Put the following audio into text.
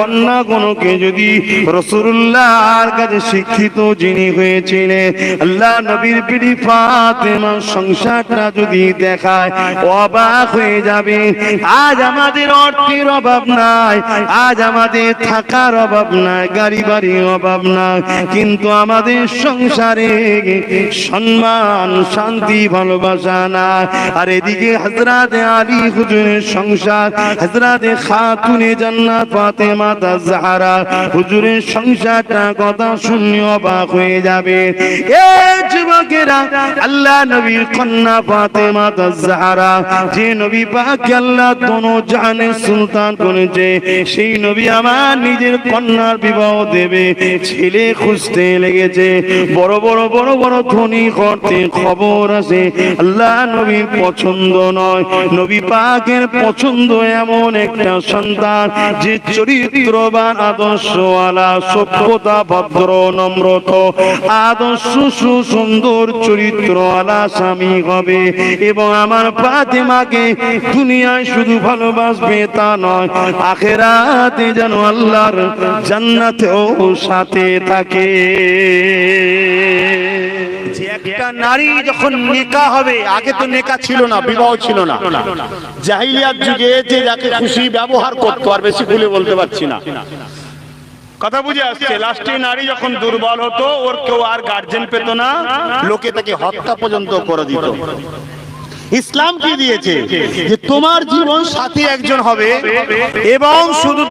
কন্যাগণকে যদি রাসূলুল্লাহর কাছে শিক্ষিত যিনি হয়েছিলেন আল্লাহ নবীর বিবি ফাতেমার সংসারটা যদি দেখায় অবাক হয়ে যাবে। আজ আমাদের অর্থের অভাব নাই, আজ আমাদের থাকার অভাব নাই, গাড়ি বাড়ির অভাব নাই, কিন্তু আমাদের সংসারে সম্মান শান্তি ভালোবাসা না। আর এদিকে হযরত আলী হুজুরের সংসার, হযরত খাতুনে জান্নাত ফাতেমা তাজহারা হুজুরের সংসারটা কথা শুনে অবাক হয়ে যাবে। এই যুবকেরা, আল্লাহ নবীর কন্যা ফাতেমা তাজহারা, যে নবী পাক আল্লাহ দোনো জাহানের সুলতান করেছে, সেই নবী আমার নিজের কন্যার বিবাহ দেবে, ছেলে খুঁজতে লেগেছে। বড় বড় বড় বড় ধনী করতে খবর আছে আল্লাহ নবীর পছন্দ নয়। নবী পাকের পছন্দ এমন একটা সন্তান যে চরিত্রবান, আদর্শওয়ালা, সভ্যতা, ভদ্র, নম্রত, আদর্শ, সুন্দর চরিত্রওয়ালা স্বামী হবে। এবং আমার ফাতেমাকে দুনিয়ায় শুধু ভালোবাসবে তা নয়, আখিরাতে যেন আল্লাহর জান্নাতেও সাথে থাকে। যে একটা নারী যখন নেকা হবে, আগে তো নেকা ছিল না, বিবাহ ছিল না, জাহিলিয়াত যুগে যে যাকে খুশি ব্যবহার করতো, আর বেশি খুলে বলতে পারছি না, কথা বুঝে আসছে। লাস্টে নারী যখন দুর্বল হতো, ওর কেউ আর গার্জেন পেত না, লোকে তাকে হত্যা পর্যন্ত করে দিত। ইসলাম কি দিয়েছে যে তোমার জীবন সাথী একজন হবে এবং শুধু